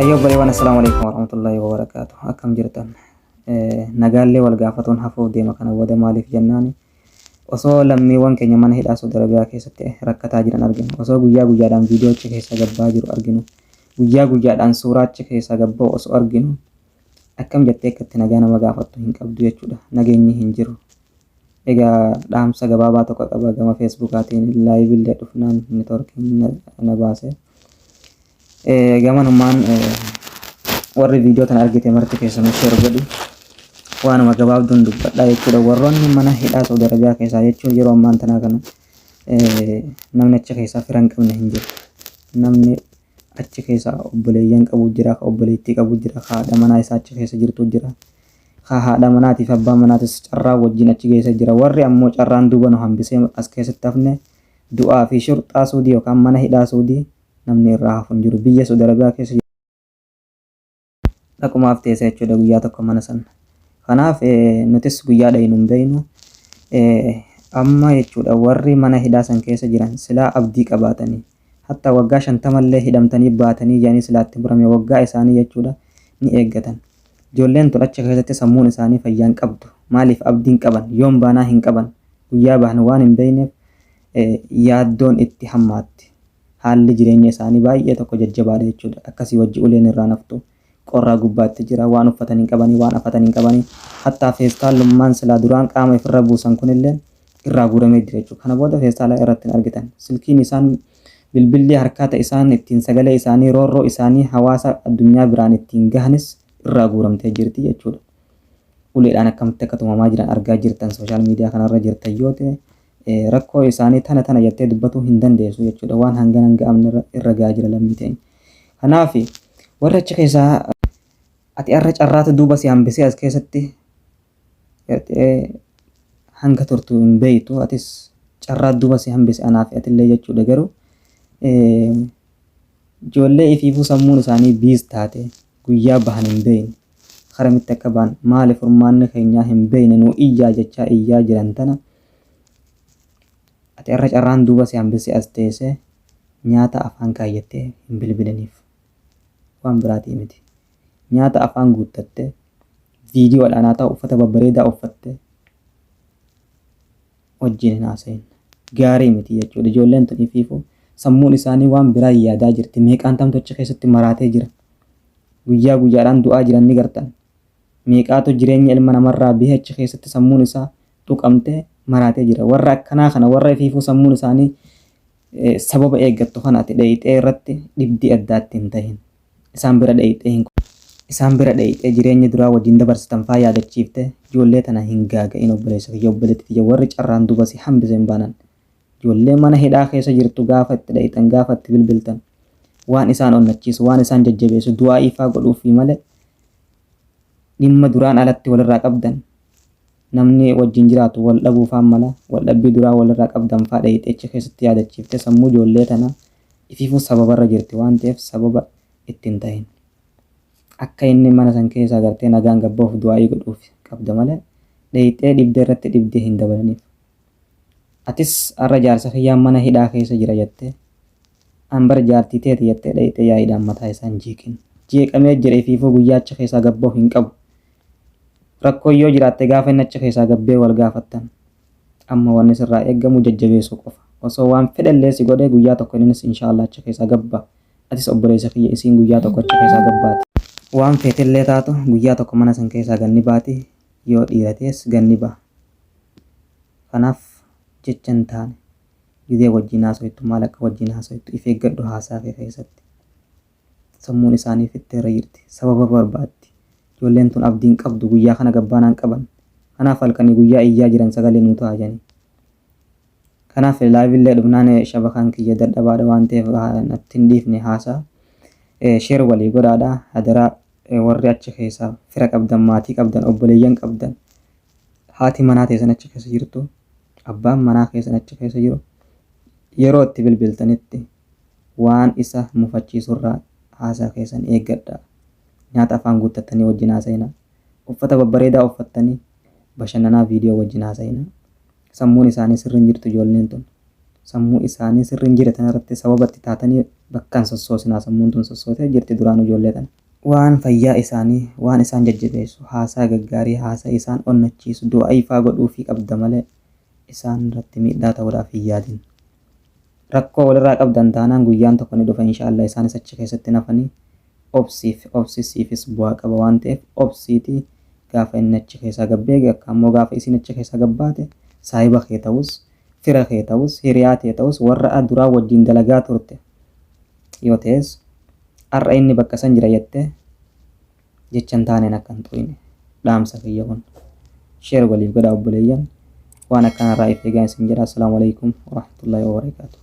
Ayyoo baleewwan assalamualaikum warahmatullahi wabarakatuh. Akkam jirtan nagaallee wal gaafatuun hafuuf deema kana booda maaliif jennaani osoo lammiiwwan keenya mana hidhaa Saudi Arabiyaa keessatti rakkataa jiran arginu, osoo guyyaa guyyaadhaan viidiyoo achi keessa gabbaa jiru arginu, guyyaa guyyaadhaan suuraa achi keessa gabbaa osoo arginu akkam jettee akkatti nagaa nama gaafattu hin qabdu jechuudha. Nageenyi hin jiru. Egaa dhaamsa gabaabaa tokko qaba gama feesbuukaatiin laayivillee dhufnaan neetwoorkiin na baase. Gamanummaan warri viidiyoo tana argite marti keessanuu sheer godhi. Waanuma gabaabduun dubbadhaa jechuudha. Warroonni mana hidhaa Saudi Arabiyaa keessaa jechuun yeroo ammaan tanaa kana namni achi keessaa fira hin qabne hin jiru. Namni achi keessaa obboleeyyan qabu jira, obboleettii qabu jira, haadha manaa isaa achi keessa jirtu jira. Haadha manaatiif abbaa manaatis carraa wajjin achi keessa jira. Warri ammoo carraan duuba nu hambisee as keessatti hafne du'aa fi shurxaa Suudii yookaan mana hidhaa Suudii namni irraa hafu hin jiru. Biyya Saudi Arabiyaa keessa dhaqumaaf teessa jechuudha guyyaa tokko mana sana. Kanaaf nutis guyyaadha hin beeknu amma jechuudha warri mana hidhaa san keessa jiran silaa abdii qabaatanii hatta waggaa 50 hidhamtanii baatanii jaanii silaatti burame waggaa isaanii jechuudha ni eeggatan. Ijoolleen tun achi keessatti sammuun isaanii fayyaan qabdu. Maaliif abdiin qaban yoom baanaa hin qaban guyyaa bahan waan hin beekneef yaaddoon itti hammaatti. Haalli jireenya isaanii baay'ee tokko jajjabaadha jechuudha. Akkasii wajji uleen irraa naftu qorraa gubbaatti jira, waan uffatan hin qabanii, waan afatan hin qabanii, hattaa feestaalummaan silaa duraan qaama ifirra buusan kunillee irraa guuramee jira jechuudha. Kana booda feestaala irratti hin argitan. Silkiin isaan bilbilli harkaata isaan ittiin sagalee isaanii roorroo isaanii hawaasa addunyaa biraan ittiin gahanis irraa guuramtee jirti jechuudha. Uleedhaan akkamitti akka tumamaa jiran argaa jirtan sooshaal miidiyaa kanarra jirtan yoo ta'e rakkoo isaanii tana jettee dubbatuu hin dandeessu jechuudha. Waan hangana hin ga'amne irra gahaa jira lammii ta'e. Kanaaf warra achi keessaa ati irra carraatu duuba si hambisee as keessatti hanga turtu hin beektu. Atis carraa duuba si hambise anaaf atillee jechuudha. Garuu ijoollee ifiifuu sammuun isaanii biis taate guyyaa bahan hin beekne karamitti akka ba'an maaliif furmaanni keenyaa hin beekne nuu iyyaa jechaa iyyaa jiran tana ati irra carraan duuba si hambisee as teessee nyaata afaan kaayyattee hin bilbilaniif waan biraatii miti. Nyaata afaan guuttattee viidiyoodhaan haa ta'u uffata babbareedaa uffattee wajjin hin haasa'in gaarii miti jechuudha. Ijoolleen tun ifiifuu sammuun isaanii waan biraa yaadaa jirti. Meeqaan tamtu achi keessatti maraatee jira. Guyyaa guyyaadhaan du'aa jiran ni gartan. Meeqaatu jireenya ilma namarraa bihee achi keessatti sammuun isaa tuqamtee maraatee jira. Warra akkanaa kana warra ifiifuu sammuun isaanii sababa eeggattu kana ati dheeyxee irratti dhibdii addaatti hin tahin. Isaan bira dheeyxee jireenya duraa wajjin dabarsitan faa yaadachiifte ijoollee tana hin gaaga'in obboleessa kiyya obboleetti warri carraan duuba si hambise hin baanan. Ijoollee mana hidhaa keessa jirtu gaafa itti dheeyxan gaafa itti bilbiltan waan isaan onnachiisu waan isaan jajjabeessu du'aa ifaa godhuufi malee dhimma duraan alatti walirraa qabdan namni wajjin jiraatu wal dhabuufaan mala wal dhabbii duraa walirraa qabdan faa dheeyxee achi keessatti yaadachiifte sammuu ijoollee tana ifiifuu sababarra jirti waan ta'eef sababa ittiin tahin. Akka inni mana san keessa agartee nagaan gabboof du'aa'ii godhuuf qabda malee dheeyxee dhibdee irratti dhibdee hin dabalaniif. Atis har'a jaarsa kiyyaan mana hidhaa keessa jira jettee ambar jaartii teeti jettee dheeyxee yaa'iidhaan mataa isaa hin jiiqin. Jeeqamee jedhee ifiifuu guyyaa achi keessaa gabboof hin qabu. Rakkoo yoo jiraatte gaafa inni achi keessaa gabbee wal gaafattan amma wanni sirraa eeggamu jajjabeessuu qofa. Osoo waan fedhallee si godhee guyyaa tokko innis inshaallah achi keessaa gabbaa. Atis obboleessa kiyya isiin guyyaa tokko achi keessaa gabbaati. Waan feetillee taatu guyyaa tokko mana san keessaa ganni baati yoo dhiiratees ganni ba'a. Kanaaf jecha hin taane gidee wajjin haasoytu maal akka wajjin haasoytu if eeggadhu haasaa kee keessatti. Sammuun isaanii fitteerra jirti. Sababa barbaaddi. Ijoolleen tun abdiin qabdu guyyaa kana gabbaanaan qaban. Kanaaf halkanii guyyaa iyyaa jiran sagalee nuu ta'a janii. Kanaaf laayivillee dhufnaan shabakaan kiyya dadhabaadha waan ta'eef natti hin dhiifne haasaa. Sheer walii godhaadha. Hadaraa warri achi keessaa fira qabdan, maatii qabdan, obboleeyyan qabdan, haati manaa teessan achi keessa jirtu, abbaan manaa keessan achi keessa jiru yeroo itti bilbiltanitti waan isa mufachiisurraa haasaa keessan eeggadha. Nyaata afaan guuttattanii wajjin haasa'ina. Uffata babbareedaa uffattanii bashannanaa viidiyoo wajjin haasa'ina. Sammuun isaanii sirriin jirtu ijoolleen tun. sammuu isaanii sirriin jira tanarratti sababatti taatanii bakkaan sossoosinaa sammuun tun sossootee jirti duraan ijoollee tana. Waan fayyaa isaanii waan isaan jajjabeessu haasaa gaggaarii haasaa isaan onnachiisu du'a ifaa godhuufii qabda malee isaan irratti miidhaa ta'uudhaaf hin yaadin. Rakkoo walirraa qabdan taanaan guyyaan tokko ni dhufa inshaallah isaanis achi keessatti nafanii obsisiifis bu'aa qaba waan ta'eef obsiitii gaafa inni achi keessaa gabbeege akka ammoo gaafa isin achi keessaa gabbaate saahiba kee ta'us fira kee ta'us hiriyaa kee ta'us warra duraa wajjin dalagaa turte yoo ta'es har'a inni bakka san jira jettee jechan taaneen akka hin xu'ine dhaamsa kiyya kun sheer waliif godhaa obboleeyyan waan akkanarraa if eegaa isin jedha. Assalaamu alaikum warahmatullaahi wabarakaatuh.